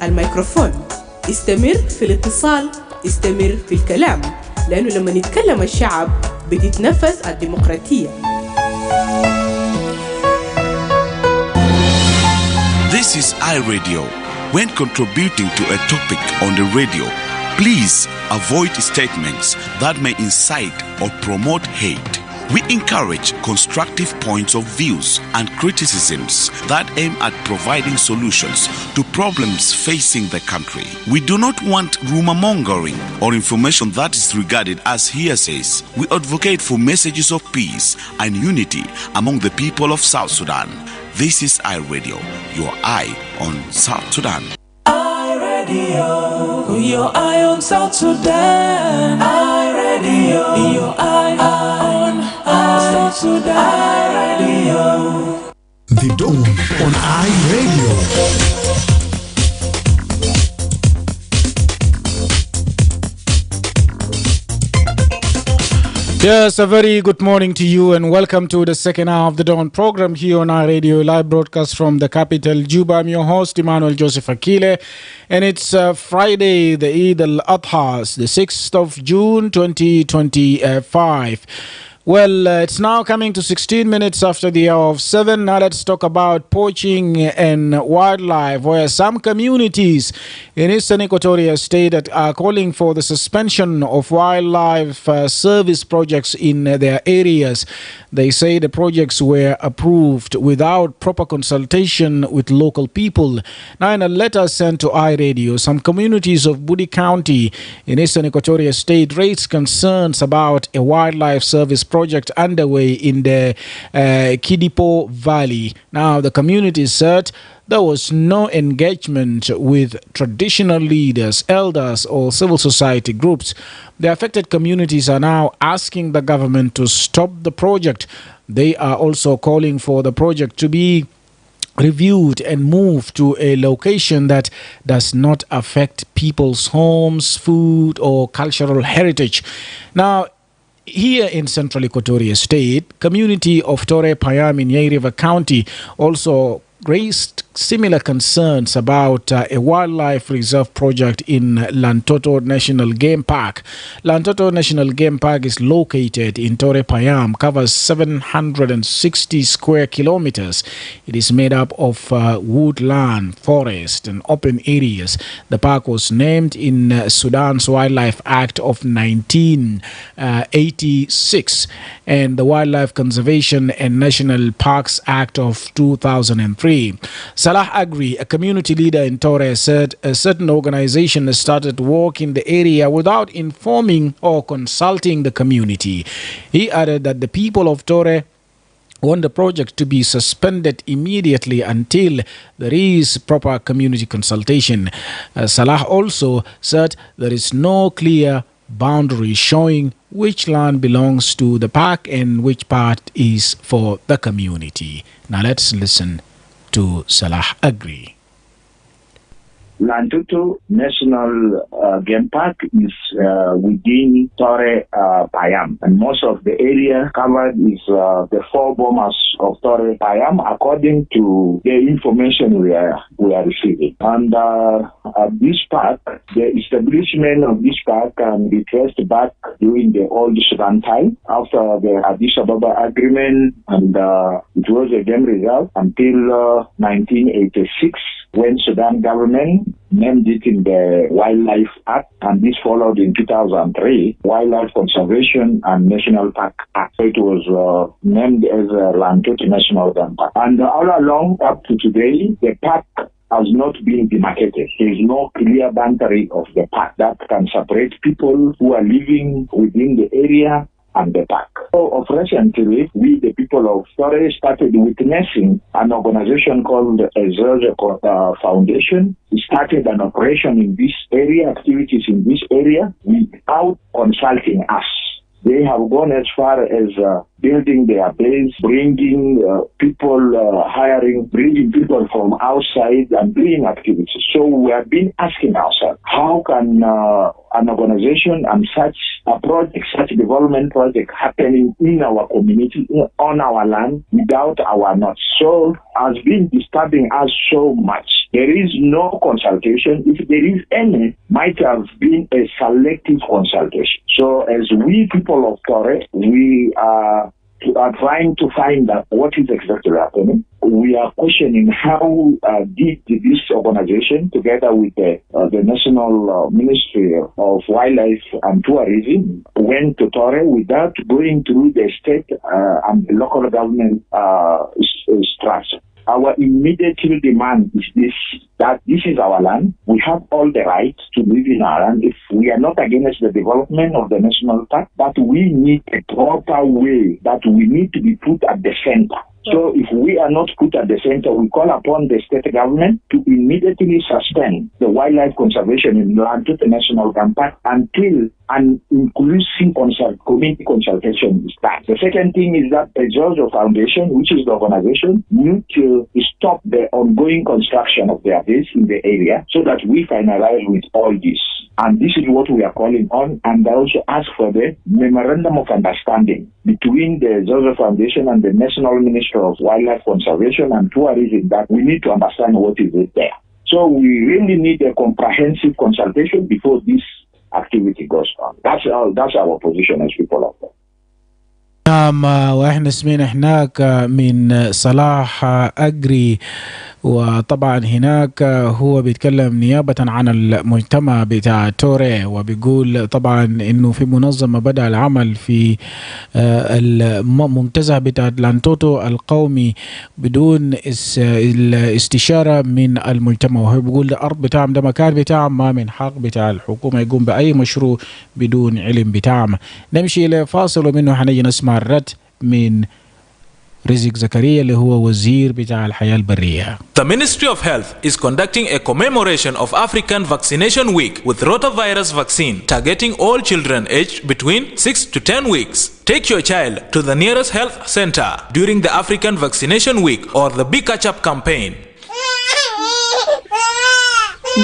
الميكروفون. استمر في الاتصال، استمر في الكلام، لأنه لما يتكلم الشعب بتتنفس الديمقراطية. This is iRadio. When contributing to a topic on the radio, please avoid statements that may incite or promote hate. We encourage constructive points of views and criticisms that aim at providing solutions to problems facing the country. We do not want rumor-mongering or information that is regarded as hearsays. We advocate for messages of peace and unity among the people of South Sudan. This is iRadio, your eye on South Sudan. iRadio, your eye on South Sudan. iRadio, your eye on South Sudan. iRadio. The Dawn on iRadio. Yes, a very good morning to you and welcome to the second hour of the Dawn program here on our radio, live broadcast from the capital, Juba. I'm your host, Emmanuel J, Akile, and it's Friday, the Eid al Adha, the 6th of June, 2025. Well, it's now coming to 16 minutes after the hour of 7. Now let's talk about poaching and wildlife, where some communities in Eastern Equatoria State are calling for the suspension of wildlife service projects in their areas. They say the projects were approved without proper consultation with local people. Now, in a letter sent to iRadio, some communities of Budi County in Eastern Equatoria State raised concerns about a wildlife service project underway in the Kidipo Valley. Now, the community said there was no engagement with traditional leaders, elders, or civil society groups. The affected communities are now asking the government to stop the project. They are also calling for the project to be reviewed and moved to a location that does not affect people's homes, food, or cultural heritage. Now, here in Central Equatoria State, community of Tore Payam in Yei River County also raised similar concerns about a wildlife reserve project in Lantoto National Game Park. Lantoto National Game Park is located in Tore Payam, covers 760 square kilometers. It is made up of woodland, forest, and open areas. The park was named in Sudan's Wildlife Act of 1986 and the Wildlife Conservation and National Parks Act of 2003. Salah Agri, a community leader in Tore, said a certain organization has started work in the area without informing or consulting the community. He added that the people of Tore want the project to be suspended immediately until there is proper community consultation. Salah also said there is no clear boundary showing which land belongs to the park and which part is for the community. Now let's listen to Salah Agri. Lantutu National Game Park is within Tore Payam, and most of the area covered is the four bombers of Tore Payam, according to the information we are receiving. And this park, the establishment of this park can be traced back during the old Sudan time, after the Addis Ababa Agreement, and it was a game reserve until 1986. When Sudan government named it in the Wildlife Act, and this followed in 2003, Wildlife Conservation and National Park Act. So it was named as Lantoto National Park. And all along up to today, the park has not been demarcated. There is no clear boundary of the park that can separate people who are living within the area and the park. So of recently, we, the people of Tore, started witnessing an organization called Ezoze Foundation. We started an operation in this area, activities in this area, without consulting us. They have gone as far as building their base, bringing people, bringing people from outside and doing activities. So we have been asking ourselves, how can an organization and such a project, such a development project happening in our community, on our land, without our nod. So has been disturbing us so much. There is no consultation. If there is any, might have been a selective consultation. So as we people of Torre, we are trying to find out what is exactly happening. We are questioning how did this organization, together with the National Ministry of Wildlife and Tourism, went to Torre without going through the state and the local government structure. Our immediate demand is this, that this is our land. We have all the rights to live in our land. If we are not against the development of the national park, but we need a proper way that we need to be put at the center. So if we are not put at the center, we call upon the state government to immediately suspend the wildlife conservation in land to the national park until an inclusive community consultation is done. The second thing is that the Georgia Foundation, which is the organization, need to stop the ongoing construction of their base in the area so that we finalize with all this. And this is what we are calling on, and I also ask for the memorandum of understanding between the Georgia Foundation and the National Ministry of Wildlife Conservation and Tourism, that we need to understand what is it there. So we really need a comprehensive consultation before this activity goes on. That's our position as people of that. نعم واحنا سمعنا هناك من صلاح أجري، وطبعا هناك هو بيتكلم نيابة عن المجتمع بتاع توري، وبيقول طبعا انه في منظمة بدأ العمل في المنتزه بتاع لانتوتو القومي بدون الاستشارة من المجتمع، وهو بيقول الأرض بتاعهم ده مكان بتاعهم، ما من حق بتاع الحكومة يقوم بأي مشروع بدون علم بتاعهم. نمشي لفاصل ومنه حنيجي نسمع الرد من رزق زكريا اللي هو وزير بتاع الحياة البرية. The Ministry of Health is conducting a commemoration of African Vaccination Week with rotavirus vaccine targeting all children aged between 6 to 10 weeks. Take your child to the nearest health center during the African Vaccination Week or the Big Catch Up campaign.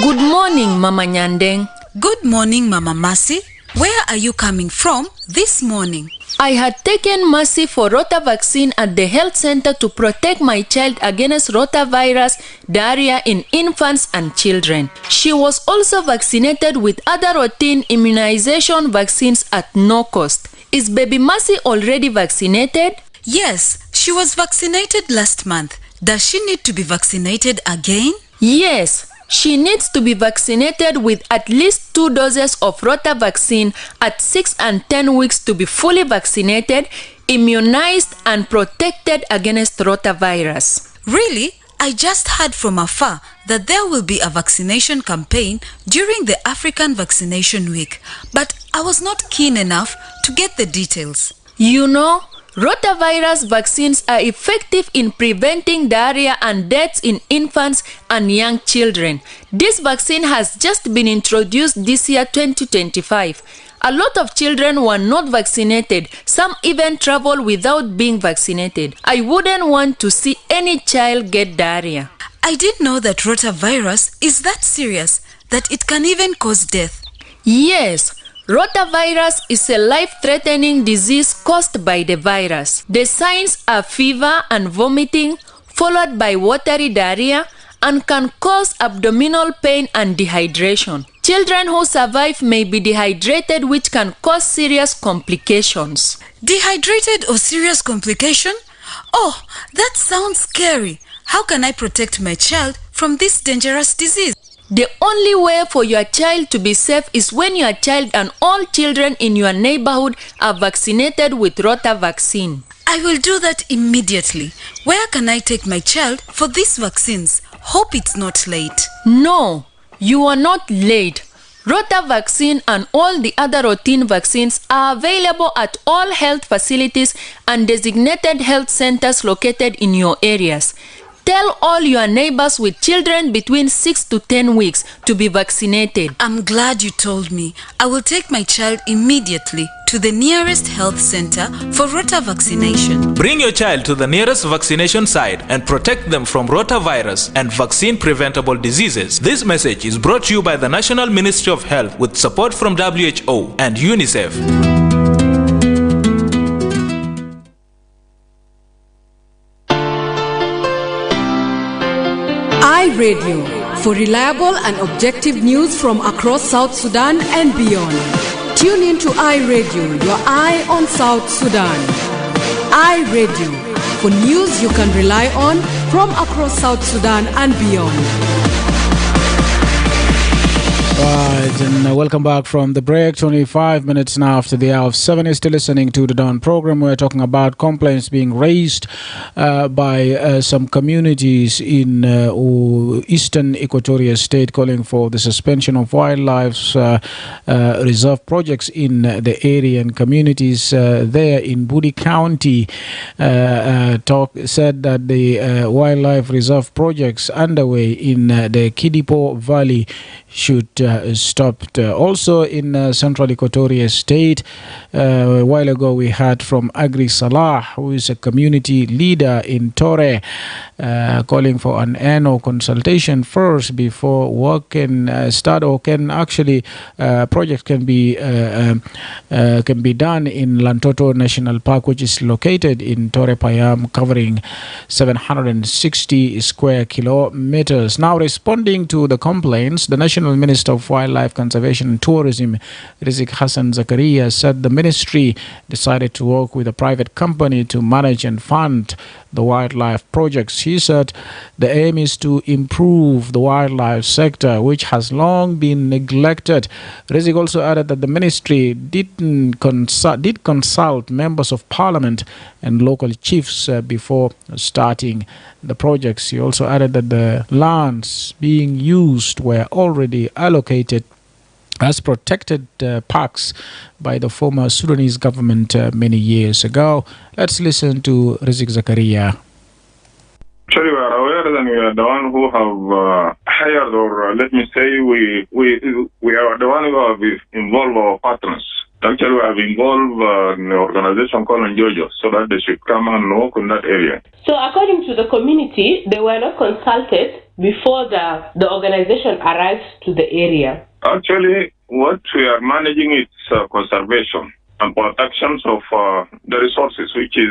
Good morning, Mama Nyandeng. Good morning, Mama Mercy. Where are you coming from this morning? I had taken Mercy for rota vaccine at the health center to protect my child against rotavirus diarrhea in infants and children. She was also vaccinated with other routine immunization vaccines at no cost. Is baby Mercy already vaccinated? Yes, she was vaccinated last month. Does she need to be vaccinated again? Yes. She needs to be vaccinated with at least 2 doses of rota vaccine at 6 and 10 weeks to be fully vaccinated, immunized, and protected against rotavirus. Really? I just heard from afar that there will be a vaccination campaign during the African Vaccination Week, but I was not keen enough to get the details. You know, rotavirus vaccines are effective in preventing diarrhea and deaths in infants and young children. This vaccine has just been introduced this year 2025. A lot of children were not vaccinated. Some even travel without being vaccinated. I wouldn't want to see any child get diarrhea. I didn't know that rotavirus is that serious, that it can even cause death. Yes. Rotavirus is a life-threatening disease caused by the virus. The signs are fever and vomiting, followed by watery diarrhea, and can cause abdominal pain and dehydration. Children who survive may be dehydrated, which can cause serious complications. Dehydrated or serious complication? Oh, that sounds scary. How can I protect my child from this dangerous disease? The only way for your child to be safe is when your child and all children in your neighborhood are vaccinated with rota vaccine. I will do that immediately. Where can I take my child for these vaccines? Hope it's not late. No, you are not late. Rota vaccine and all the other routine vaccines are available at all health facilities and designated health centers located in your areas. Tell all your neighbors with children between 6 to 10 weeks to be vaccinated. I'm glad you told me. I will take my child immediately to the nearest health center for rota vaccination. Bring your child to the nearest vaccination site and protect them from rotavirus and vaccine-preventable diseases. This message is brought to you by the National Ministry of Health with support from WHO and UNICEF. iRadio, for reliable and objective news from across South Sudan and beyond. Tune in to iRadio, your eye on South Sudan. iRadio, for news you can rely on from across South Sudan and beyond. Right, and welcome back from the break. 25 minutes now after the hour of 7. You're still listening to the Dawn program. We're talking about complaints being raised by some communities in eastern Equatoria State calling for the suspension of wildlife reserve projects in the area, and communities there in Budi County said that the wildlife reserve projects underway in the Kidipo Valley should stopped. Also in Central Equatoria State, a while ago we heard from Agri Salah, who is a community leader in Tore, calling for an annual consultation first before work can start, or can actually project can be done in Lantoto National Park, which is located in Tore Payam, covering 760 square kilometers. Now, responding to the complaints, the National Minister of Wildlife Conservation and Tourism, Rizik Hassan Zakaria, said the ministry decided to work with a private company to manage and fund the wildlife projects. He said the aim is to improve the wildlife sector, which has long been neglected. Rizik also added that the ministry did consult members of parliament and local chiefs before starting the projects. He also added that the lands being used were already allocated as protected parks by the former Sudanese government many years ago. Let's listen to Rizik Zakaria. Actually, we are aware that we are the one who have hired, or let me say, we are the one who have involved our partners. Actually, we have involved an organization called Jojo, so that they should come and work in that area. So according to the community, they were not consulted before the organization arrived to the area. Actually, what we are managing is conservation and protections of the resources, which is,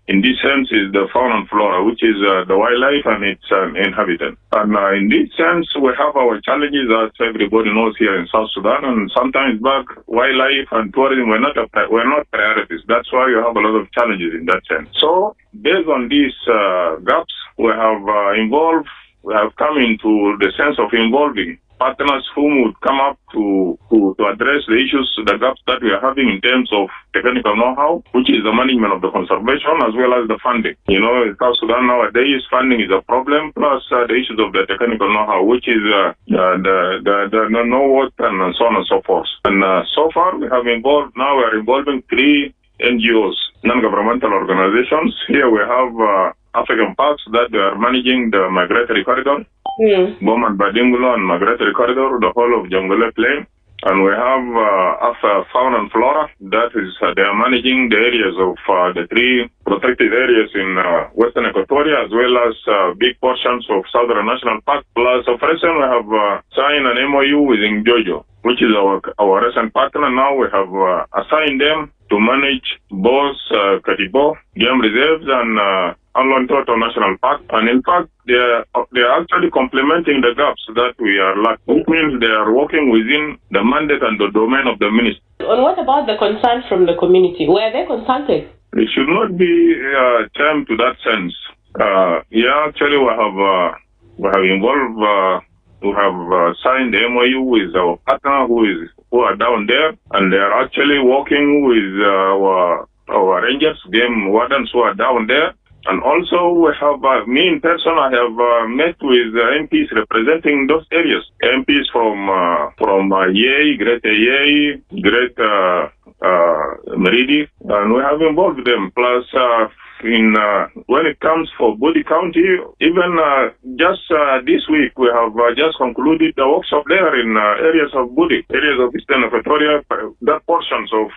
in this sense, is the fauna and flora, which is the wildlife and its inhabitant. And in this sense, we have our challenges, as everybody knows here in South Sudan, and sometimes back, wildlife and tourism were not priorities. That's why you have a lot of challenges in that sense. So, based on these gaps, we have come into the sense of involving partners who would come up to address the issues, the gaps that we are having in terms of technical know-how, which is the management of the conservation as well as the funding. You know, in South Sudan nowadays, funding is a problem, plus the issues of the technical know-how, which is the know-what and so on and so forth. And so far, we are involving 3 NGOs, non-governmental organizations. Here we have African Parks that they are managing the migratory corridor, Bom and Badingulo and migratory corridor, the whole of Jongole Plain. And we have fauna and flora, that is, they are managing the areas of the 3 protected areas in Western Equatoria, as well as big portions of Southern National Park. Plus, of recent, we have signed an MOU with Jojo, which is our recent partner. Now we have assigned them to manage both Katibo game reserves and Lontoto National Park. And in fact, they are actually complementing the gaps that we are lacking. It means they are working within the mandate and the domain of the ministry. And what about the concerns from the community? Were they consulted? It should not be termed to that sense. Actually, we have involved. We have signed the MOU with our partner who are down there, and they are actually working with our rangers, game wardens who are down there. And also, we have, me in person, I have met with MPs representing those areas. MPs from Yei, Greater Yei, Greater Meridi, and we have involved them. Plus, when it comes for Budi County, even just this week we have just concluded the workshop there in areas of Budi, areas of Eastern Equatoria, that portions of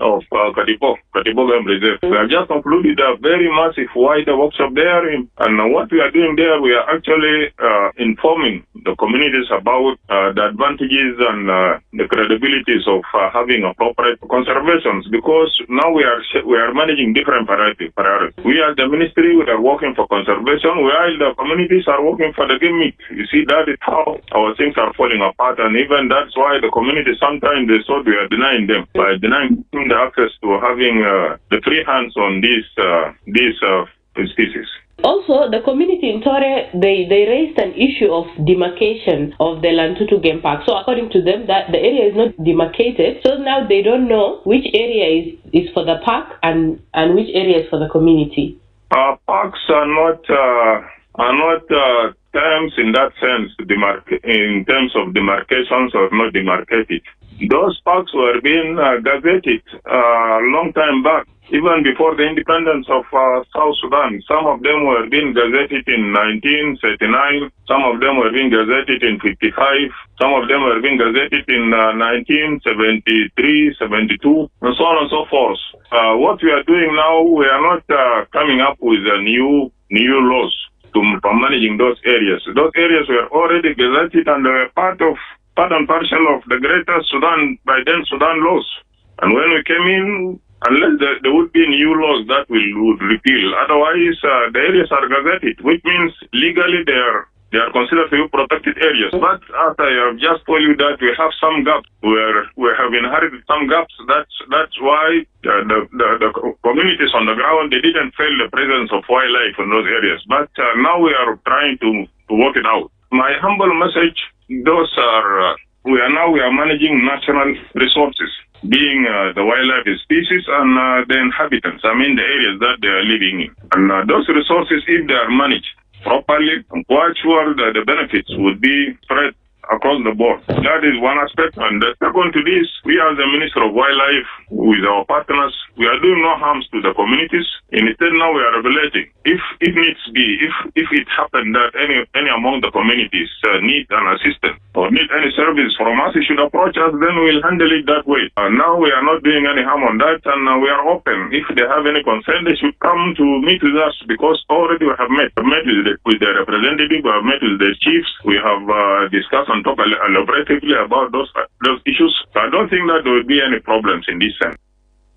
Katipo Game Reserve. We have just concluded a very massive wider workshop there, and what we are doing there, we are actually informing the communities about the advantages and the credibilities of having appropriate conservations, because now we are managing different priorities. We as the ministry, we are working for conservation, while the communities are working for the game meat. You see, that is how our things are falling apart, and even that's why the community sometimes they thought we are denying them by denying them the access to having the free hands on these species. Also, the community in Tore, they raised an issue of demarcation of the Lantutu Game Park. So according to them, that the area is not demarcated. So now they don't know which area is for the park and which area is for the community. Parks are not terms in that sense, in terms of demarcations or not demarcated. Those parks were being gazetted a long time back, even before the independence of South Sudan. Some of them were being gazetted in 1939, some of them were being gazetted in 55, some of them were being gazetted in 1973, 72, and so on and so forth. What we are doing now, we are not coming up with new laws for managing those areas. Those areas were already gazetted and were part and parcel of the Greater Sudan, by then Sudan laws. And when we came in, unless there would be new laws that would repeal, otherwise the areas are gazetted, which means legally they are considered to be protected areas. But as I have just told you that we have some gaps, where we have inherited some gaps. That's why the communities on the ground, they didn't feel the presence of wildlife in those areas. But now we are trying to work it out. My humble message, we are managing national resources, being the wildlife species and the inhabitants, the areas that they are living in. And those resources, if they are managed properly, I'm quite sure that the benefits would be spread across the board. That is one aspect. And the second to this, we as the Minister of Wildlife, with our partners, we are doing no harms to the communities. Instead, now we are regulating. If it needs be, if it happened that any among the communities need an assistance or need any service from us, you should approach us, then we'll handle it that way. Now we are not doing any harm on that, and we are open. If they have any concern, they should come to meet with us, because already we have met with the representative, we have met with the chiefs, we have discussed and talked elaboratively about those issues. So I don't think that there will be any problems in this sense.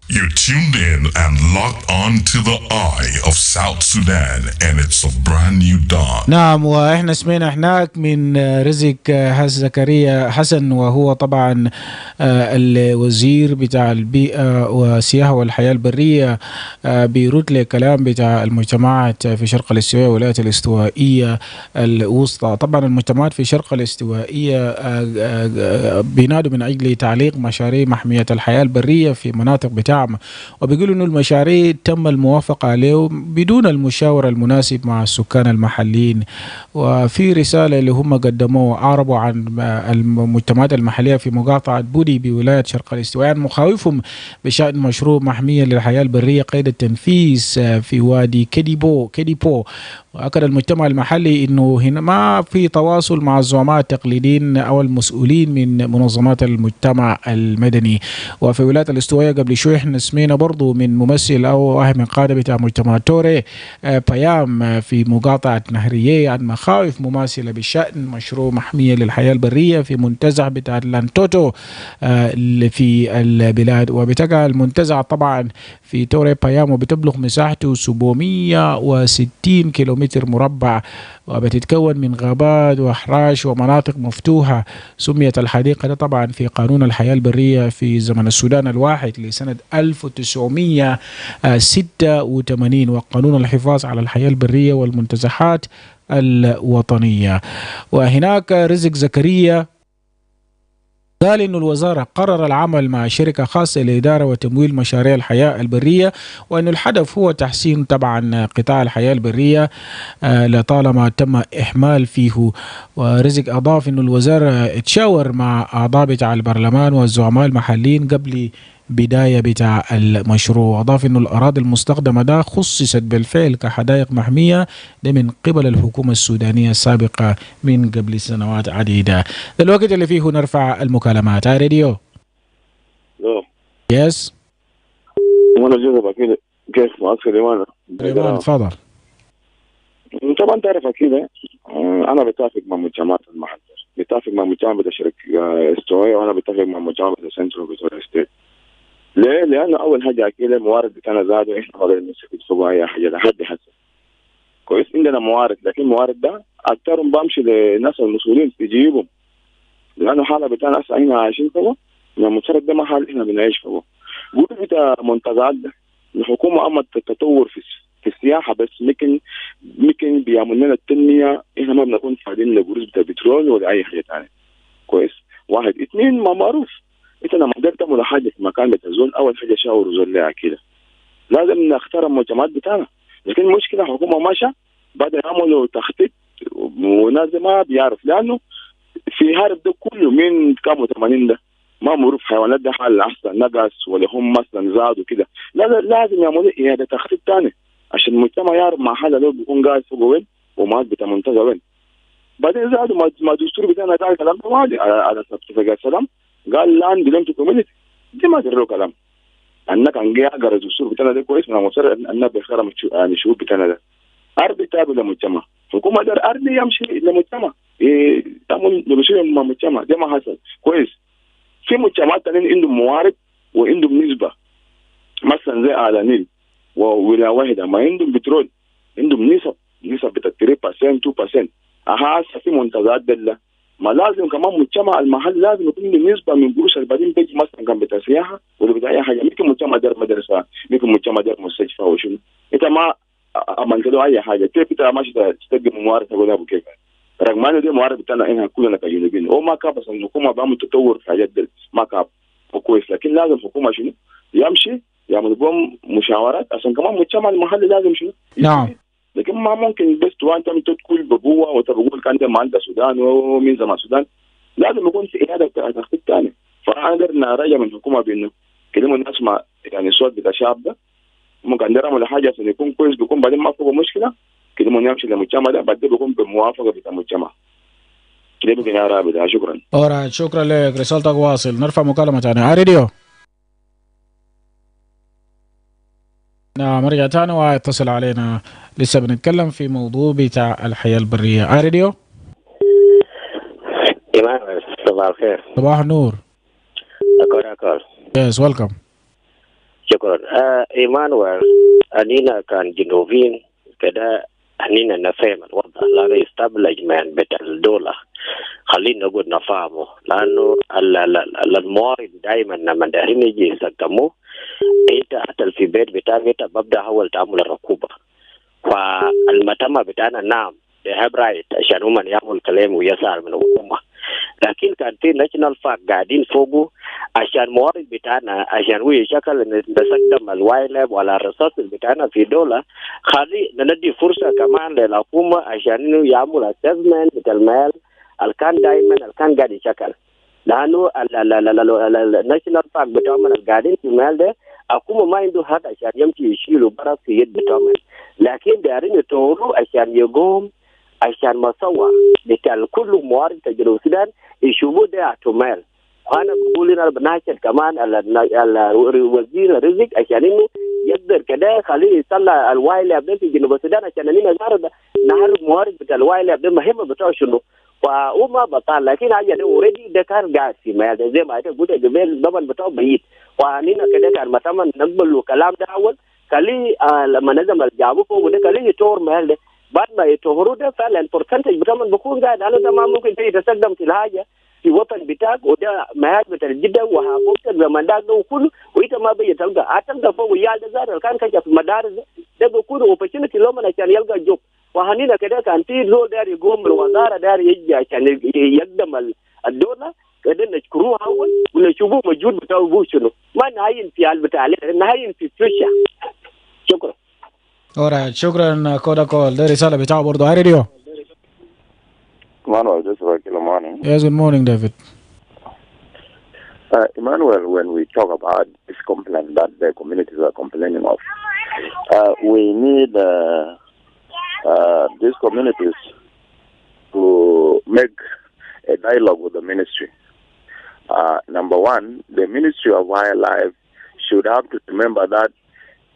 You're tuned in and locked on to the eye of South Sudan, and it's a brand new dawn. نعم، واحنا سمعنا هناك من رزق زكريا حسن، وهو طبعا الوزير بتاع البيئة والسياحة والحياة البرية، بيرد لكلام بتاع المجتمعات في شرق الاستواء والولايات الاستوائية الوسطى. طبعا المجتمعات في شرق الاستوائية بينادوا من أجل تعليق مشاريع محمية الحياة البرية في مناطق بتاع، وبيقولوا انه المشاريع تم الموافقة عليه بدون المشاورة المناسب مع السكان المحليين. وفي رسالة اللي هم قدموه عربوا عن المجتمعات المحلية في مقاطعة بودي بولاية شرق الاستواء عن مخاوفهم بشأن مشروع محمية للحياة البرية قيد التنفيذ في وادي كديبو. وأكد المجتمع المحلي انه هنا ما في تواصل مع الزعماء التقليديين او المسؤولين من منظمات المجتمع المدني. وفي ولاية الاستوائية قبل شوي احنا سمعنا برضو من ممثل او واحد من قادة بتاع مجتمع توري بيام في مقاطعة نهرية عن مخاوف مماثلة بشأن مشروع محمية للحياة البرية في منتزه بتاع لانتوتو في البلاد. وبتقع المنتزه طبعا في توري بيام وبتبلغ مساحته 760 كيلومتر مربع، وبتتكون من غابات وأحراش ومناطق مفتوحة. سميت الحديقة طبعا في قانون الحياة البرية في زمن السودان الواحد لسنة 1986 وقانون الحفاظ على الحياة البرية والمنتزهات الوطنية. وهناك رزق زكريا قال إنه الوزارة قرر العمل مع شركة خاصة لإدارة وتمويل مشاريع الحياة البرية، وأن الهدف هو تحسين طبعا قطاع الحياة البرية لطالما تم إهمال فيه. ورزق أضاف إنه الوزارة تشاور مع أعضاء بتاع البرلمان والزعماء المحليين قبل بداية بتاع المشروع. أضاف إنه الأراضي المستخدمة ده خصصت بالفعل كحدائق محمية ده من قبل الحكومة السودانية السابقة من قبل سنوات عديدة. ده الوقت اللي فيه نرفع المكالمات. راديو يس وانا جوزف اكيد كيف معسكر ريمان تفضل. طبعا تعرف اكيد انا بتفق مع مجتمعات المحل، بتفق مع مجتمع بتاع شركة استوائية، وانا بتفق مع مجتمع بتاع سنترال فيكتوريا ستيت. ليه؟ لانه اول حاجه اكيد موارد بتاعنا زادوا، احنا ما قدرنا نستفيد فوق اي حاجه لحد هسه. كويس عندنا موارد، لكن الموارد ده اكثرهم بمشي للناس المسؤولين تجيبهم، لانه حاله بتاعنا هسه احنا عايشين فوق، من المفترض ده ما حال احنا بنعيش فوق. قلت بتاع منتجات ده الحكومه امت التطور في السياحه، بس ممكن بيعمل لنا التنميه، احنا ما بنكون فاعلين لقروش بتاع بترول ولا اي حاجه ثانيه. كويس، واحد اثنين ما معروف انت لما قدرت تعمل حاجه في مكان بتزول، اول حاجه شاور زول لها كده، لازم نختار المجتمعات بتاعنا. لكن المشكله الحكومه ماشيه بعد يعملوا تخطيط وناس ما بيعرف، لانه في هارب ده كله من كام 80 ده ما معروف حيوانات ده حال احسن نقص ولا هم مثلا زادوا كده. لازم يعملوا اعاده تخطيط ثاني عشان المجتمع يعرف مع حاله لو بيكون قاعد فوق وين وما بتاع منتجع وين. بعدين زادوا ما الدستور بتاعنا قال كلام واضح على اتفاقيات السلام، قال لاند بلوم تو كوميونتي، دي ما دروا كلام. أنا كان جاي أقرأ الدستور بتاعنا ده كويس، من المفترض أن بيحترم يعني الشعوب بتاعنا ده. أرض تابع للمجتمع، حكومة دار أرض يمشي للمجتمع، تعمل بمشي مع المجتمع، ده ما حصل كويس. في مجتمعات تانيين عندهم موارد وعندهم نسبة، مثلا زي على النيل وولاية واحدة ما عندهم بترول، عندهم نسب بتاع 3% 2%. هسه في منتجات دلة ما لازم كمان مجتمع المحل لازم يكون له نسبه من قروش البعدين بيجي مثلا كان بتاع سياحه ولا بتاع اي حاجه، ممكن مجتمع دار مدرسه، ممكن مجتمع دار مستشفى وشنو، انت ما عملت له اي حاجه، كيف انت ماشي تستقدم موارد تقول ابو كيف؟ رغم ان دي موارد بتاعنا احنا كلنا كجنوبيين، هو ما كاب اصلا الحكومه بعمل تطور في حاجات دي ما كاب كويس، لكن لازم الحكومه شنو يمشي يعمل بهم مشاورات عشان كمان مجتمع المحلي لازم شنو نعم. لكن ما ممكن بس انت تقول بقوه وتقول كان ده ما عندها السودان ومين زمان السودان، لازم يكون في اعاده تخطيط ثاني. فاقدر نراجع من الحكومه بانه كلموا الناس ما يعني الصوت بتاع الشعب ده ممكن نعمل حاجه عشان يكون كويس، بيكون بعدين ما فوق مشكله كلموا نمشي للمجتمع ده، بعدين بيكون بموافقه بتاع المجتمع. كده بقى يا رابط، شكرا. أورا شكرا لك، رسالتك واصل. نرفع مكالمه ثانيه. راديو نعم، رجع تاني واتصل علينا، لسه بنتكلم في موضوع بتاع الحياة البرية. راديو إيمانويل، صباح الخير. صباح النور. أكول يس ويلكم. شكرا. إيمانويل، أنينا كان جنوبين كده، أنينا نفهم الوضع لأنه استابلجمنت بتاع الدولة، خلينا نقول نفهمه، لأنه الموارد دائما لما دايرين يجي يستخدموه انت حتى في البيت بتاعك انت ببدا اول تعمل الركوبه، فالمتمه بتاعنا نعم they have right عشان هم يعمل كلام ويسار من الحكومه، لكن كان في ناشونال بارك قاعدين فوقه عشان موارد بتاعنا عشان هو شكل نستخدم الوايلب ولا الرصاص بتاعنا في دوله، خلي ندي فرصه كمان للحكومه عشان انه يعمل اسسمنت بتاع المال الكان دائما الكان قاعد يشكل، لانه الناشونال بارك بتاعهم القاعدين في المال ده الحكومه ما عنده حد عشان يمشي يشيلوا برا في يد بتاعهم، لكن دايرين يطوروا عشان يقوم عشان مسوى بتاع كل موارد جنوب السودان يشوفوا ده اعتمال. وانا بقول انا بناشد كمان وزير الرزق عشان انه يقدر كده خليه يطلع الوايلاب ده في جنوب السودان عشان اننا نعرف موارد بتاع الوايلاب ده مهمه بتاعه شنو، وما بطال، لكن حاجه ده اوريدي ده كان قاعد في ما زي ما انت قلت قبل ضمن بتاعه بعيد، وانينا كده كان متى نقبل الكلام ده اول خليه لما نظم الجابو فوق ده خليه يطور محل ده، بعد ما يطوروا ده فعلا البرسنتج بتاعهم بيكون قاعد، انا ده ما ممكن تستخدم في الحاجه في وطن بتاعك وده محل بتاع جدا وهاكوك زمان ده وكله وانت ما تلقى فوق يا ده زار كان كجا في المدارس ده بيكون اوبورتونيتي لهم عشان يلقى جوب، وهنينا كده كان في زول داري يقوم الوزاره داري يجي عشان يقدم الدوله كده نشكروه اول ونشوفوه موجود بتاعه شنو، ما نهاين في البتاع نهاين في فيشة. شكرا. أورا شكرا كودا كول، ده رسالة بتاعه برضه. راديو Emmanuel J. Good morning. Yes, good morning, David. Emmanuel, when we talk about this complaint that the communities are complaining of, we need these communities to make a dialogue with the ministry. Number one, the Ministry of Wildlife should have to remember that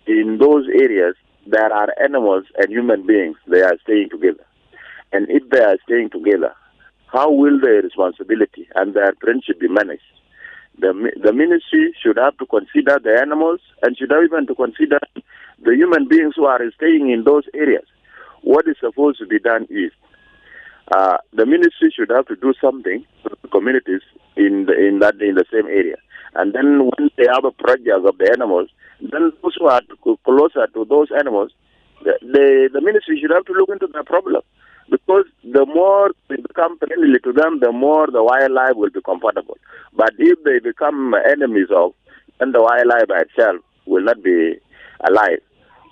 in those areas there are animals and human beings. They are staying together. And if they are staying together, how will their responsibility and their friendship be managed? The ministry should have to consider the animals and should have even to consider the human beings who are staying in those areas. What is supposed to be done is the ministry should have to do something for the communities in the same area. And then when they have a project of the animals, then those who are closer to those animals, the ministry should have to look into the problem. Because the more they become friendly to them, the more the wildlife will be comfortable. But if they become enemies of, then the wildlife by itself will not be alive.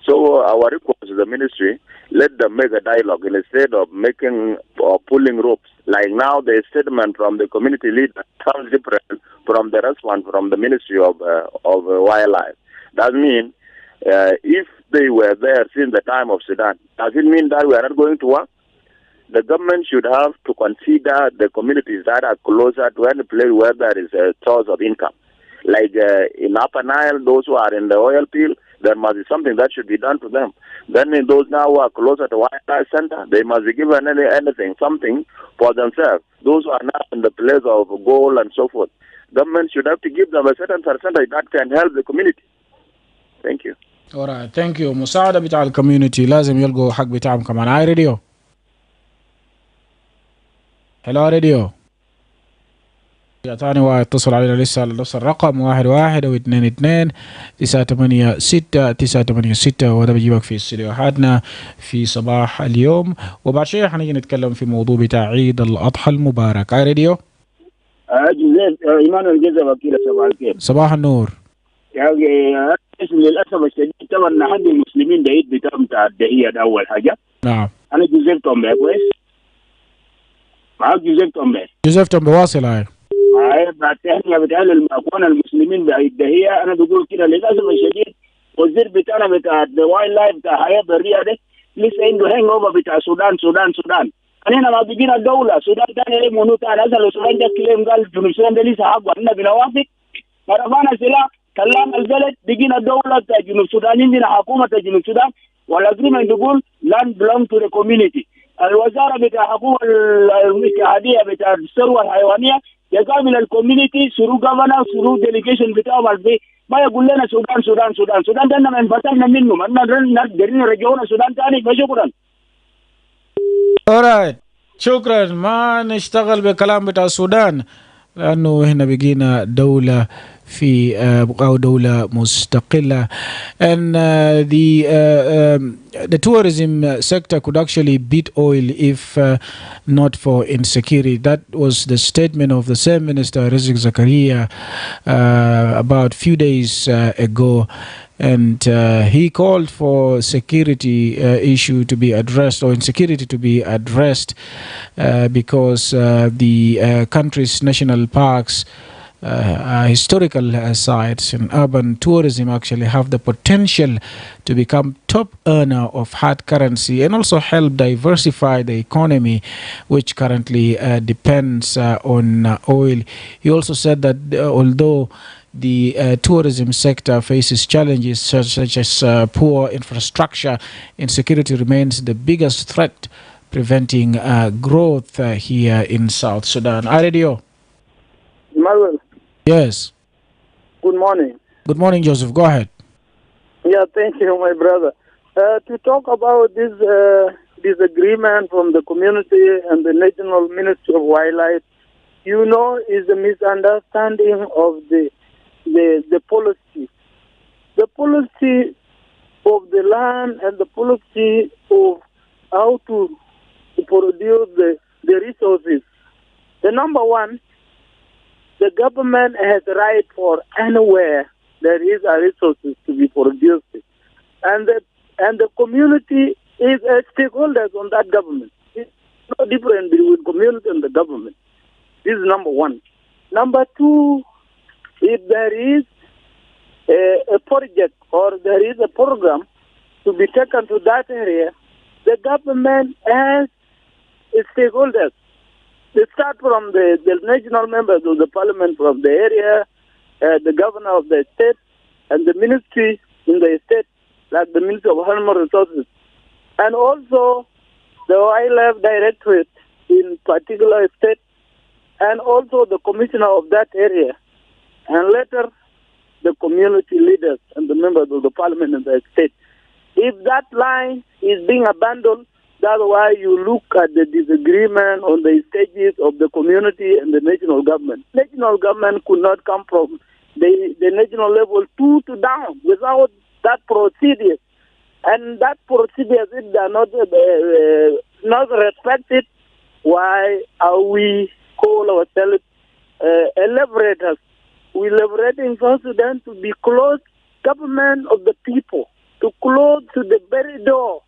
So our request to the ministry, let them make a dialogue instead of making or pulling ropes. Like now, the statement from the community leader sounds different from the response from the Ministry of Wildlife. That means if they were there since the time of Sudan, does it mean that we are not going to work? The government should have to consider the communities that are closer to any place where there is a source of income. Like in Upper Nile, those who are in the oil field, there must be something that should be done to them. Then in those now who are closer to Wildlife Center, they must be given anything, something for themselves. Those who are now in the place of gold and so forth, government should have to give them a certain percentage that can help the community. Thank you. All right, thank you. مساعدة بتاع الكوميونتي لازم يلقوا حق بتاعهم كمان. هاي راديو. هلو راديو. ثاني واحد اتصل علينا لسه على نفس الرقم 11 أو 22 986 986 وده بيجيبك في استديوهاتنا في صباح اليوم. وبعد شوية حنيجي نتكلم في موضوع بتاع عيد الأضحى المبارك. هاي راديو. إيمانويل جزء وكيل صباح الخير. صباح النور. يا أخي للأسف الشديد طبعا حد المسلمين ده عيد بتاع الدهية ده أول حاجة. نعم. أنا جوزيف تومبي كويس. معاك جوزيف تومبي. جوزيف تومبي واصل هاي. بعد تهنئة بتاع الأخوان المسلمين بالدهية. أنا بقول كده للأسف الشديد وزير بتاعنا بتاع الوايلد لايف بتاع حياة برية ده لسه عنده هانج أوفر بتاع سودان. أنا ما بيجينا الدولة سودان تاني ليه منو تاني هذا لو سودان جا كلام قال جنوب السودان ده لسه حقه عندنا بنوافق مرفانا سلاح كلام البلد بيجينا الدولة بتاع جنوب السودان عندنا حكومة بتاع جنوب السودان والأجريمنت بيقول land belong to the community. الوزارة بتاع حكومة الاتحادية بتاع الثروة الحيوانية يقابل الكوميونتي ثرو جفرنر ثرو ديليجيشن بتاعهم البي ما يقول لنا سودان ده احنا انفتحنا منهم احنا قدرنا رجعونا سودان ثاني فشكرا. alright شكرا ما نشتغل بكلام بتاع السودان لأنه هنا بقينا دولة في أو دولة مستقلة. And the tourism sector could actually beat oil if not for insecurity. That was the statement of the same minister Rizk Zakaria about a few days ago. And he called for security issue to be addressed, or insecurity to be addressed, because the country's national parks, historical sites and urban tourism actually have the potential to become top earner of hard currency and also help diversify the economy, which currently depends on oil. He also said that although the tourism sector faces challenges such as poor infrastructure, insecurity remains the biggest threat preventing growth here in South Sudan. Radio. Emmanuel. Yes. Good morning. Good morning, Joseph. Go ahead. Yeah, thank you, my brother. To talk about this disagreement from the community and the National Ministry of Wildlife, you know, is a misunderstanding of the policy. The policy of the land and the policy of how to produce the resources. The number one, the government has the right for anywhere there is a resources to be produced. And the community is a stakeholder on that government. It's no different between community and the government. This is number one. Number two, if there is a project or there is a program to be taken to that area, the government has its stakeholders. They start from the national members of the parliament from the area, the governor of the state, and the ministry in the state, like the Ministry of Animal Resources, and also the Wildlife Directorate in particular state, and also the commissioner of that area, and later the community leaders and the members of the parliament in the state. If that line is being abandoned, that's why you look at the disagreement on the stages of the community and the national government. National government could not come from the national level to down without that procedure. And that procedure, if they are not respected, why are we call ourselves liberators? We liberating South Sudan to be close government of the people, to close to the very door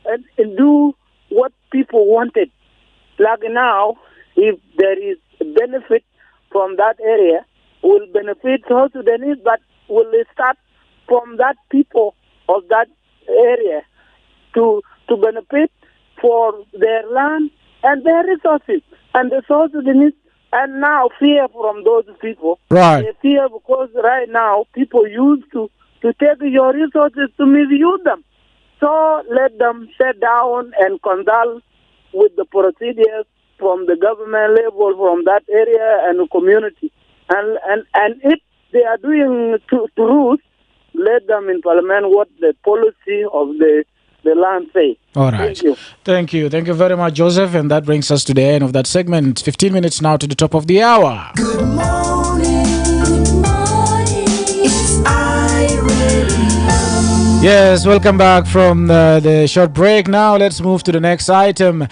and do what people wanted. Like now, if there is a benefit from that area, will benefit South Sudanese, but will start from that people of that area to benefit for their land and their resources. And the South Sudanese and now fear from those people. Right. They fear because right now people used to take your resources to misuse them. So let them sit down and consult with the procedures from the government level, from that area and the community. And if they are doing to rules, let them in parliament what the policy of the land say. All right. Thank you. Thank you very much, Joseph. And that brings us to the end of that segment. 15 minutes now to the top of the hour. Good morning. It's iRadio. Yes, welcome back from the short break. Now let's move to the next item.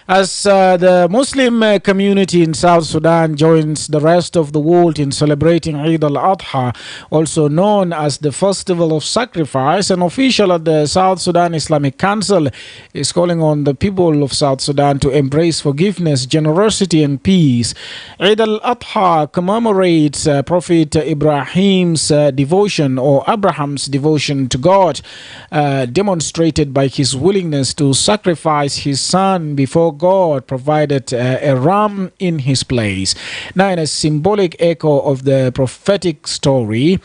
As the Muslim community in South Sudan joins the rest of the world in celebrating Eid al Adha, also known as the Festival of Sacrifice, an official at the South Sudan Islamic Council is calling on the people of South Sudan to embrace forgiveness, generosity, and peace. Eid al Adha commemorates Prophet Ibrahim's devotion, or Abraham's devotion to God, demonstrated by his willingness to sacrifice his son before God provided a ram in his place. Now, in a symbolic echo of the prophetic story,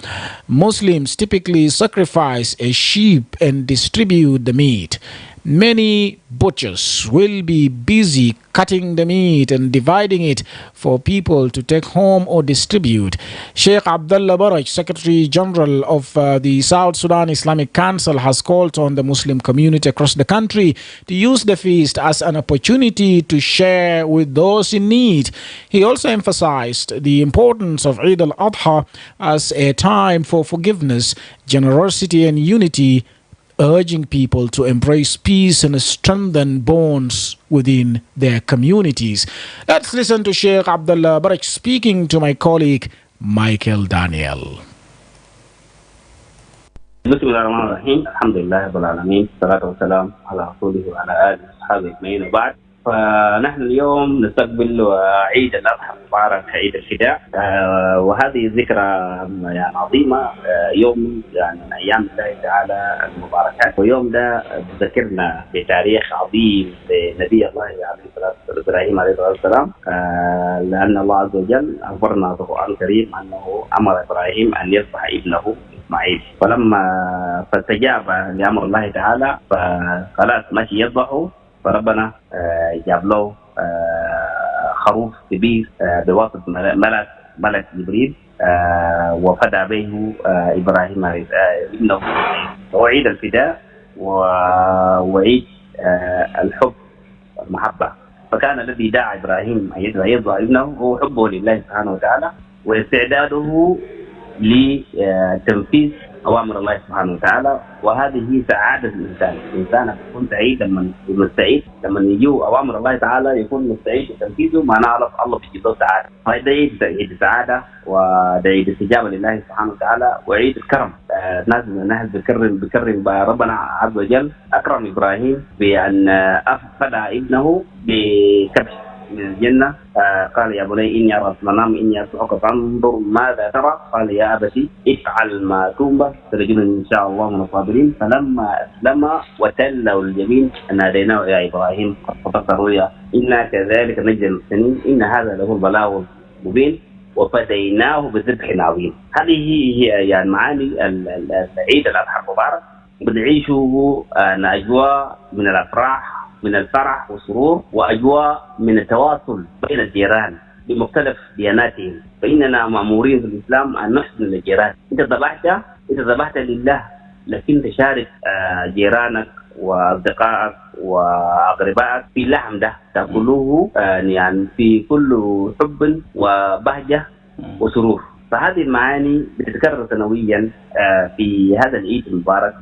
Muslims typically sacrifice a sheep and distribute the meat. Many butchers will be busy cutting the meat and dividing it for people to take home or distribute. Sheikh Abdullah Baraj, Secretary General of the South Sudan Islamic Council, has called on the Muslim community across the country to use the feast as an opportunity to share with those in need. He also emphasized the importance of Eid al Adha as a time for forgiveness, generosity, and unity, urging people to embrace peace and strengthen bonds within their communities. Let's listen to Sheikh Abdullah Baraj speaking to my colleague Michael Daniel. Bismillahirrahmanirrahim. Alhamdulillah Rabbil Alameen. Salatu wassalam ala rasulihi wa ala alihi wa sahbihi ajma'in wa ba'd. فنحن اليوم نستقبل عيد الأضحى المبارك عيد الفداء، وهذه ذكرى يعني عظيمة، يوم يعني من أيام الله تعالى المباركات، ويوم ده ذكرنا بتاريخ عظيم لنبي الله عليه الصلاة والسلام إبراهيم عليه الصلاة والسلام، لأن الله عز وجل أخبرنا في القرآن الكريم أنه أمر إبراهيم أن يذبح ابنه إسماعيل، فلما فاستجاب لأمر الله تعالى فخلاص ماشي يذبحه، فربنا جاب له خروف كبير بواسطة ملك جبريل، وفدى به إبراهيم ابنه. هو عيد الفداء وعيد الحب والمحبة. فكان الذي دعا إبراهيم أن يذبح ابنه هو حبه لله سبحانه وتعالى واستعداده لتنفيذ أوامر الله سبحانه وتعالى، وهذه هي سعادة الإنسان. الإنسان يكون سعيد لما مستعد، لما يجوا أوامر الله تعالى يكون مستعد لتنفيذه، معناه الله بيجيب له سعادة. هذا عيد السعادة، وده عيد الاستجابة لله سبحانه وتعالى، وعيد الكرم. الناس بكرم ربنا عز وجل أكرم إبراهيم بأن فدى ابنه بكبش، من الجنة. قال يا بني إني أرى في المنام إني أسمعك فانظر ماذا ترى. قال يا أبتي افعل ما تؤمر ستجدني إن شاء الله من الصابرين. فلما أسلم وتله الجبين ناديناه يا إبراهيم قد صدقت الرؤيا إنا كذلك نجزي المحسنين إن هذا له البلاغ المبين وفديناه بذبح عظيم. هذه هي يعني معاني عيد الأضحى المبارك. بنعيشه أجواء من الأفراح، من الفرح والسرور، وأجواء من التواصل بين الجيران بمختلف دياناتهم. فإننا مأمورين في الإسلام أن نحسن الجيران. أنت ذبحت لله، لكن تشارك جيرانك وأصدقائك وأقربائك في اللحم ده تأكلوه يعني في كل حب وبهجة وسرور. فهذه المعاني بتتكرر سنويا في هذا العيد المبارك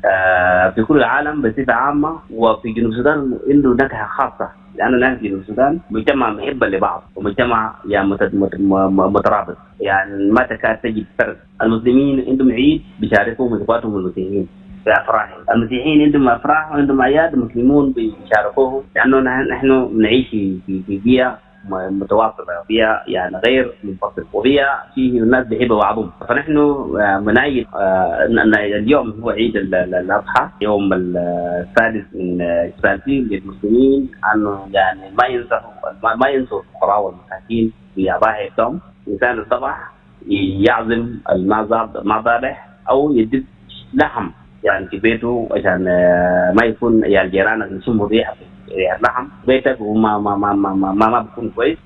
في كل العالم بصفة عامة. وفي جنوب السودان عنده نكهة خاصة، لأننا في جنوب السودان مجتمع محب لبعض ومجتمع يعني مترابط، يعني ما تكاد تجد فرق. المسلمين عندهم عيد بيشاركوا من اخواتهم المسيحيين في أفراحهم، المسيحيين عندهم أفراح وعندهم أعياد، المسلمون بيشاركوه، لأنه نحن نعيش في بيئة متواصلة، بيئة يعني غير منفصل، وبيئة فيه الناس بيحبوا بعضهم. فنحن بنعيد اليوم هو عيد الأضحى، يوم السادس من الثلاثين للمسلمين، أنه يعني ما ينسوا الفقراء والمساكين في أضاحيهم. إنسان الصباح يعزم المذابح أو يدب لحم يعني في بيته عشان ما يكون يعني جيرانك يشموا ريحة اللحم بيتك وما ما ما ما ما, ما بيكون كويس.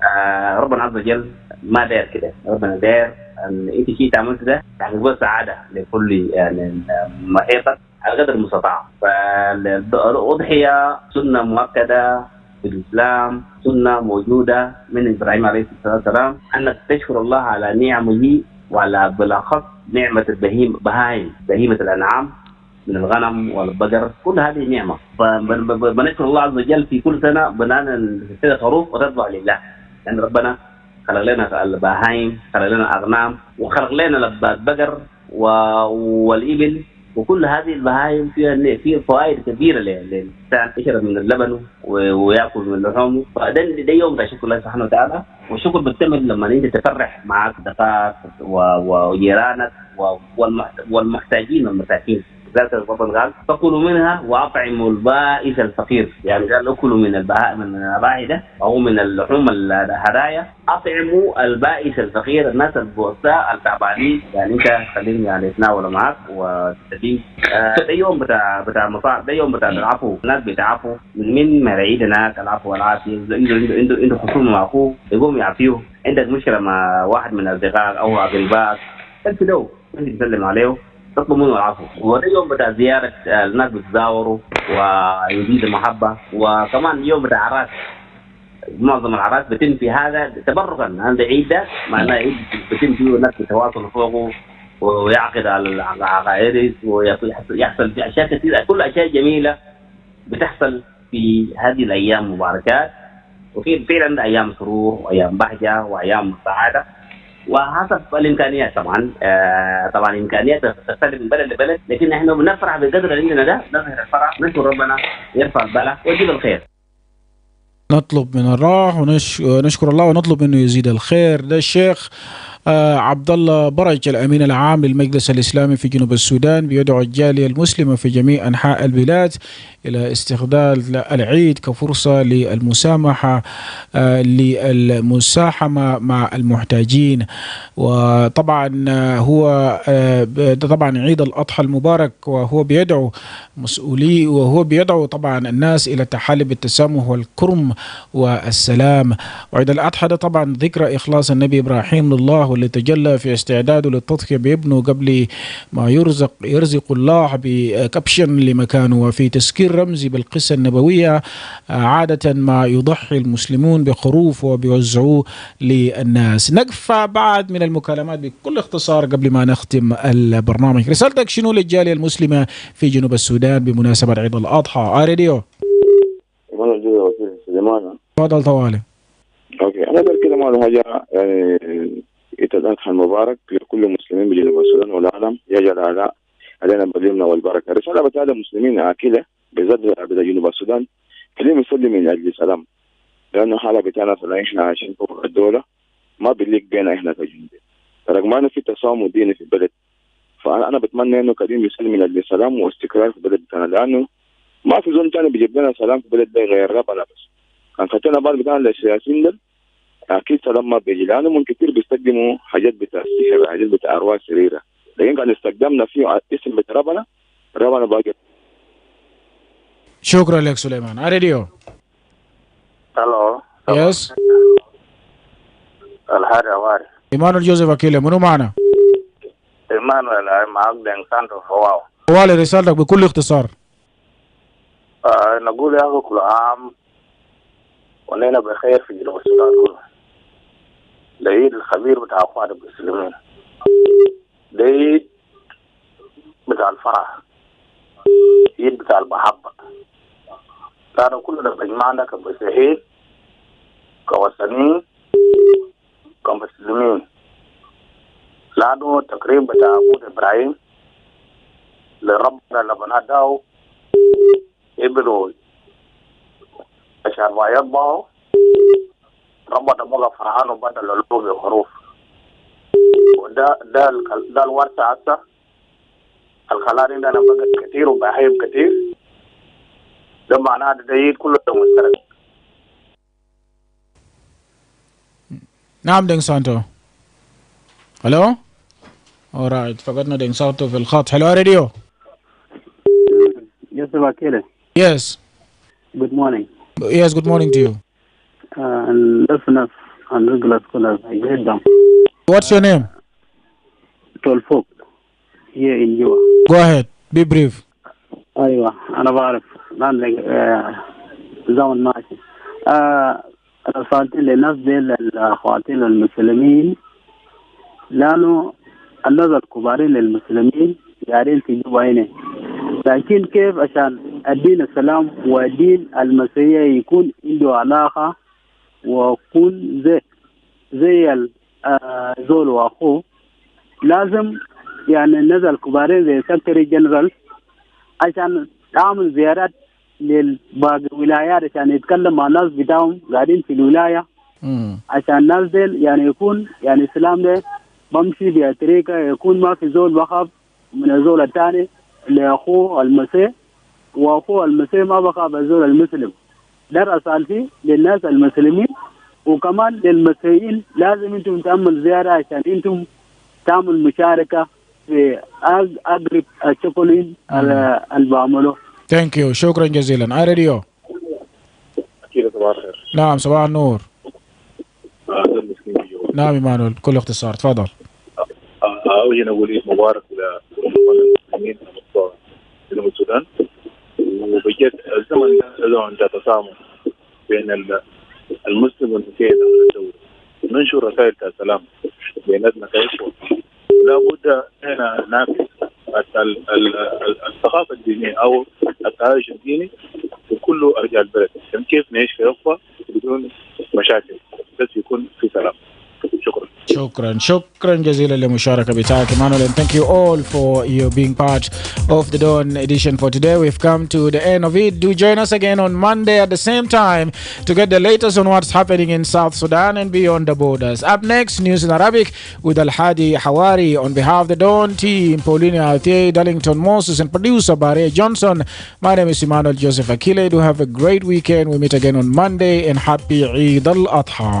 ربنا عز وجل ما داير كده، ربنا داير ان انت شيء تعمل كده يعني هو سعاده لكل يعني محيطك على قدر المستطاع. فالأضحية سنة مؤكدة في الإسلام، سنة موجودة من إبراهيم عليه الصلاة والسلام، أنك تشكر الله على نعمه وعلى بالأخص نعمة بهيمة الأنعام من الغنم والبقر، كل هذه نعمة. فبنشكر الله عز وجل في كل سنة بنانا نشتري خروف وتذبح لله، لأن ربنا خلق لنا البهائم، خلق لنا أغنام، وخلق لنا البقر والإبل، وكل هذه البهائم فيها فوائد كبيرة للإنسان، يشرب من اللبن ويأكل من لحومه. فده يوم تشكر الله سبحانه وتعالى، والشكر بتكمل لما أنت تفرح مع أصدقائك وجيرانك والمحتاجين والمساكين. ذات الرب قال فكلوا منها واطعموا البائس الفقير، يعني قال اكلوا من البائس ده او من اللحوم الهدايا، اطعموا البائس الفقير، الناس البؤساء التعبانين، يعني انت خليني يعني اتناول معك وتستفيد. ده يوم بتاع مصاب، ده يوم بتاع العفو، الناس بيتعافوا من مراعيدنا العفو والعافيه. عنده خصومه مع اخوه يقوم يعافيه، عندك مشكله مع واحد من اصدقائك او اقربائك تنفذه تسلم عليه تطلب منه العفو. وده يوم بتاع زيارة الناس بتزاوروا ويزيد المحبة. وكمان يوم بتاع عراس، معظم العراس بتم في هذا تبركا. هذا عيد ده معناه عيد بتم فيه الناس بتواصل فوقه ويعقد على العقائد ويحصل في أشياء كثيرة، كل أشياء جميلة بتحصل في هذه الأيام المباركات. وفي فعلا أيام سرور وأيام بهجة وأيام سعادة، وحسب الامكانيات طبعا. طبعا الامكانيات تختلف من بلد لبلد، لكن نحن بنفرح بقدر عندنا ده، نظهر الفرح، نشكر ربنا يرفع البلاء ويجيب الخير. نطلب من الله ونشكر الله ونطلب انه يزيد الخير. ده الشيخ عبد الله برج الامين العام للمجلس الاسلامي في جنوب السودان بيدعو الجاليه المسلمه في جميع انحاء البلاد الى استغلال العيد كفرصه للمسامحه للمساحمه مع المحتاجين. وطبعا هو طبعا عيد الاضحى المبارك، وهو بيدعو طبعا الناس الى التحلي بالتسامح والكرم والسلام. وعيد الاضحى ده طبعا ذكرى اخلاص النبي ابراهيم لله، واللي تجلى في استعداده للتضحية بابنه قبل ما يرزق الله بكبش لمكانه. وفي تذكير رمزي بالقصة النبوية عادة ما يضحي المسلمون بخروف وبيوزعوه للناس. نقف بعد من المكالمات بكل اختصار قبل ما نختم البرنامج. رسالتك شنو للجالية المسلمة في جنوب السودان بمناسبة عيد الأضحى؟ راديو تفضل طوالي. اوكي، انا بقول كده ما حاجه يعني عيد الأضحى المبارك لكل المسلمين بجنوب السودان والعالم، يجعل علينا باليمن والبركه. رساله بتاعت المسلمين عاكله بالذات جنوب السودان، كلهم يسلم من اجل السلام. لأنه حالة بتاعنا طلع إحنا عايشين فوق الدولة ما بنليق بينا إحنا كجندي، رغم أنه في تصامم ديني في البلد. فأنا بتمنى إنه كريم يسلم للسلام واستقرار في البلد بتاعنا، لأنه ما في زول تاني بيجيب لنا سلام في البلد ده غير ربنا بس. كان خدنا بعض بتاعنا للسياسيين ده أكيد سلام ما بيجي، لأنه من كتير بيستخدموا حاجات بتاع السحر، حاجات بتاع أرواح سريرة، لكن كان استخدمنا فيه اسم بتاع ربنا باقي. شكرا لك سليمان. راديو. الو. يس. الحاج عواري. ايمانويل جوزيف اكيلي، منو معنا؟ ايمانويل معك دين ساندو فواو. والي رسالتك بكل اختصار. نقول يا أخي كل عام ونحن بخير في جنوب السودان كله. العيد الخبير بتاع أخوان المسلمين، العيد بتاع الفرح، عيد بتاع المحبة، لأنه كلنا بجمعنا كمسيحيين كوثنيين كمسلمين، لأنه التقريب بتاع أبونا إبراهيم لربنا لما ناداه ابنه عشان ما يطبعوا، ربنا بقى فرحان وبدل اللوم الخروف. وده الورثة هسه الخلاني أنا بقى كتير وبحيب كتير، ده معناه ده عيد كله مشترك. نعم دين سانتو. هلو. alright فقدنا دين سانتو في الخط. هلو راديو. Joseph Akile. Yes. Good morning. Yes, good morning to you. And listeners and regular scholars, I greet them. What's your name? Tolfok here in Juba. Go ahead. Be brief. أيوة أنا بعرف لأن زمن ماشي. رسالتي للناس دي الأخواتين المسلمين، لأنه الناس الكبارين للمسلمين قاعدين في جوبا هنا، لكن كيف عشان الدين السلام والدين المسيحي يكون عنده علاقة ويكون زي زول وأخوه، لازم يعني الناس الكبارين زي سكرتري جنرال عشان تعمل زيارات لباقي الولايات عشان يتكلم مع الناس بتاعهم قاعدين في الولاية، عشان الناس ديل يعني يكون يعني الإسلام ده بمشي بطريقة يكون ما في زول بخاف من الزول الثاني لأخوه المسيح، وأخوه المسيح ما بخاف الزول المسلم. ده رسالتي للناس المسلمين، وكمان للمسيحيين لازم انتم تعمل زيارة عشان انتم تعمل مشاركة في أقرب الشغلين اللي بعمله. Thank you. شكرا جزيلا. راديو. أكيد صباح الخير. نعم صباح النور. نعم إيمانويل بكل اختصار تفضل. أوجه نقول عيد مبارك للمسلمين على مستوى جنوب السودان، وبجد الزمن ده تسامح بين المسلم والمسيحي ننشر رسائل السلام بيناتنا كإخوة. لابد هنا نعكس الثقافة الدينية أو التعايش الديني في كل أرجاء البلد، يعني كيف نعيش كإخوة بدون مشاكل بس يكون في سلام. شكرا جزيلا للمشاركة بتاعك Emmanuel, and thank you all for you being part of the Dawn edition for today. We've come to the end of it. Do join us again on Monday at the same time to get the latest on what's happening in South Sudan and beyond the borders. Up next, news in Arabic with Al-Hadi Hawari. On behalf of the Dawn team, Paulina Althea, Darlington Moses, and producer Barry Johnson, my name is Emmanuel Joseph Akile. Do have a great weekend. We meet again on Monday, and happy Eid al Adha.